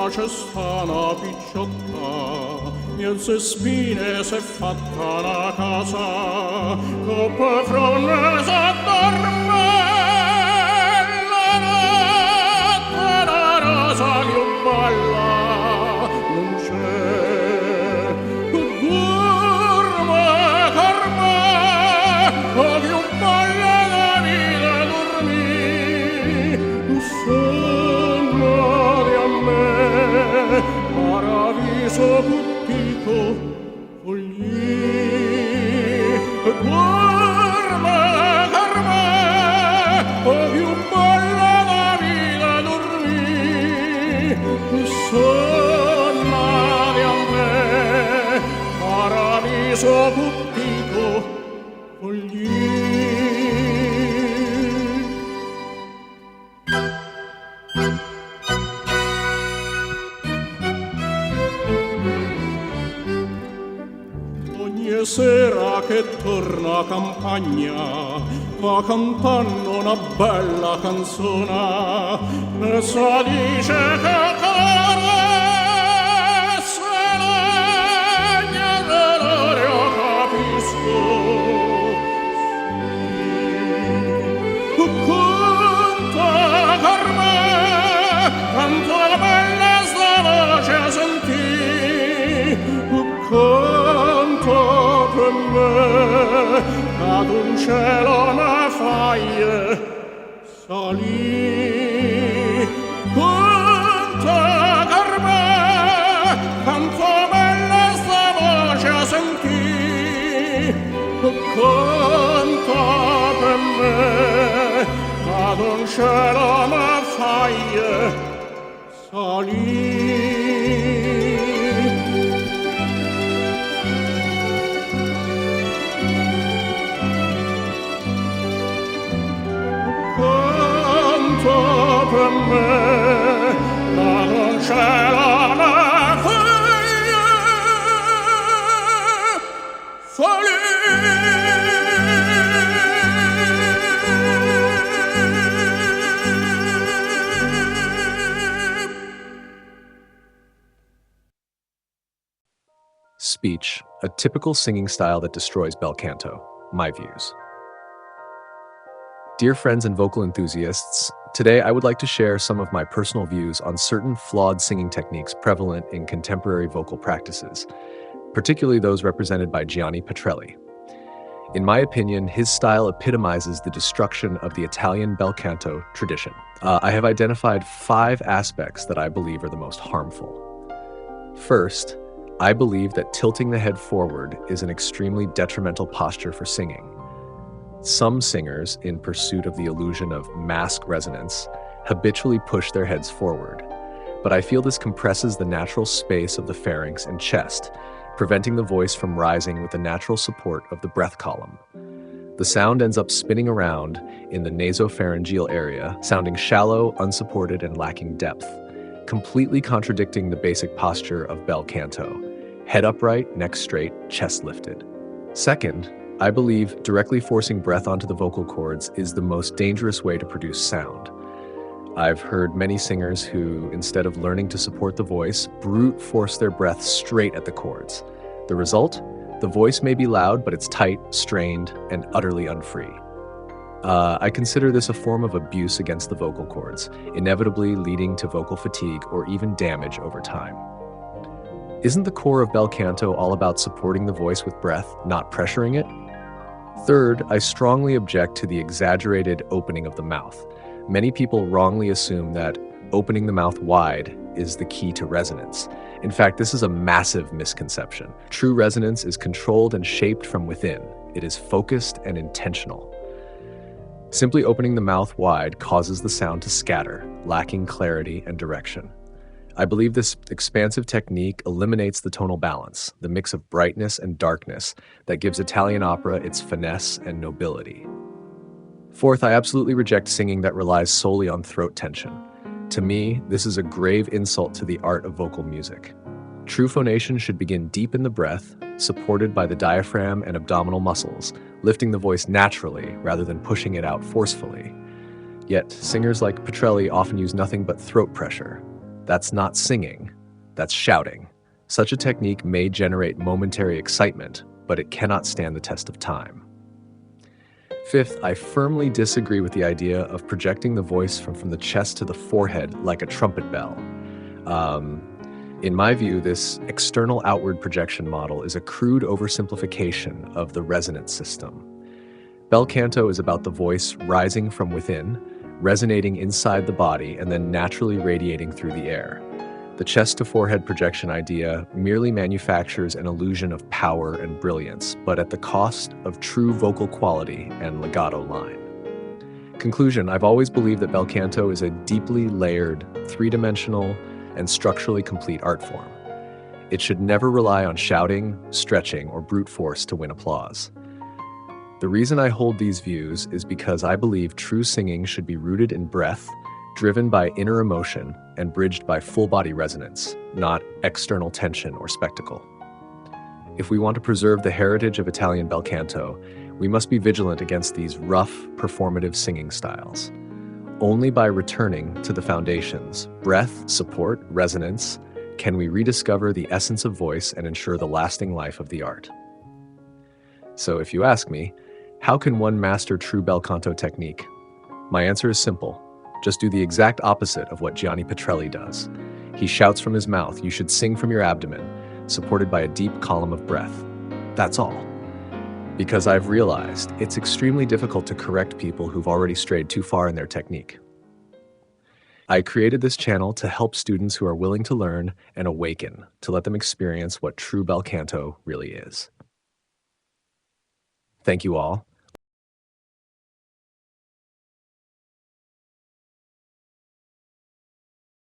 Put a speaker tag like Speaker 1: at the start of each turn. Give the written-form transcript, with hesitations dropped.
Speaker 1: voce strana picciotta, niente spine s'è fatta la casa, coppa fronne s'addorme, la notte la rosa più bella non c'è, dorme per me, o più bella la vita dormì, sonno di a me, paradiso puttico, fogli, dorme per me, o più bella la vita dormì, sonno di a me, paradiso puttico, fogli. Ogni sera che torna a campagna va cantando una bella canzone e sa dice che carezze legna dell'aria capisco canta per me canto la bella sta voce sentì canto per me ad un cielo ne fai salì canta per me canto bella sta voce sentì canta per me ad un cielo ne fai salì. Per me la non c'è la foglia
Speaker 2: Speech, a typical singing style that destroys bel canto. My views. Dear friends and vocal enthusiasts, today I would like to share some of my personal views on certain flawed singing techniques prevalent in contemporary vocal practices, particularly those represented by Gianni Petrelli. In my opinion, his style epitomizes the destruction of the Italian bel canto tradition. I have identified 5 aspects that I believe are the most harmful. First, I believe that tilting the head forward is an extremely detrimental posture for singing. Some singers, in pursuit of the illusion of mask resonance, habitually push their heads forward, but I feel this compresses the natural space of the pharynx and chest, preventing the voice from rising with the natural support of the breath column. The sound ends up spinning around in the nasopharyngeal area, sounding shallow, unsupported, and lacking depth, completely contradicting the basic posture of bel canto: head upright, neck straight, chest lifted. Second, I believe directly forcing breath onto the vocal cords is the most dangerous way to produce sound. I've heard many singers who, instead of learning to support the voice, brute force their breath straight at the cords. The result? The voice may be loud, but it's tight, strained, and utterly unfree. I consider this a form of abuse against the vocal cords, inevitably leading to vocal fatigue or even damage over time. Isn't the core of bel canto all about supporting the voice with breath, not pressuring it? Third, I strongly object to the exaggerated opening of the mouth. Many people wrongly assume that opening the mouth wide is the key to resonance. In fact, this is a massive misconception. True resonance is controlled and shaped from within. It is focused and intentional. Simply opening the mouth wide causes the sound to scatter, lacking clarity and direction. I believe this expansive technique eliminates the tonal balance, the mix of brightness and darkness that gives Italian opera its finesse and nobility. Fourth, I absolutely reject singing that relies solely on throat tension. To me, this is a grave insult to the art of vocal music. True phonation should begin deep in the breath, supported by the diaphragm and abdominal muscles, lifting the voice naturally rather than pushing it out forcefully. Yet, singers like Petrelli often use nothing but throat pressure. That's not singing, that's shouting. Such a technique may generate momentary excitement, but it cannot stand the test of time. Fifth, I firmly disagree with the idea of projecting the voice from the chest to the forehead like a trumpet bell. In my view, this external outward projection model is a crude oversimplification of the resonance system. Bel canto is about the voice rising from within, resonating inside the body, and then naturally radiating through the air. The chest to forehead projection idea merely manufactures an illusion of power and brilliance, but at the cost of true vocal quality and legato line. Conclusion, I've always believed that bel canto is a deeply layered, three-dimensional, and structurally complete art form. It should never rely on shouting, stretching, or brute force to win applause. The reason I hold these views is because I believe true singing should be rooted in breath, driven by inner emotion, and bridged by full-body resonance, not external tension or spectacle. If we want to preserve the heritage of Italian bel canto, we must be vigilant against these rough, performative singing styles. Only by returning to the foundations, breath, support, resonance, can we rediscover the essence of voice and ensure the lasting life of the art. So if you ask me, how can one master true bel canto technique? My answer is simple. Just do the exact opposite of what Gianni Petrelli does. He shouts from his mouth, you should sing from your abdomen, supported by a deep column of breath. That's all. Because I've realized it's extremely difficult to correct people who've already strayed too far in their technique. I created this channel to help students who are willing to learn and awaken, to let them experience what true bel canto really is. Thank you all,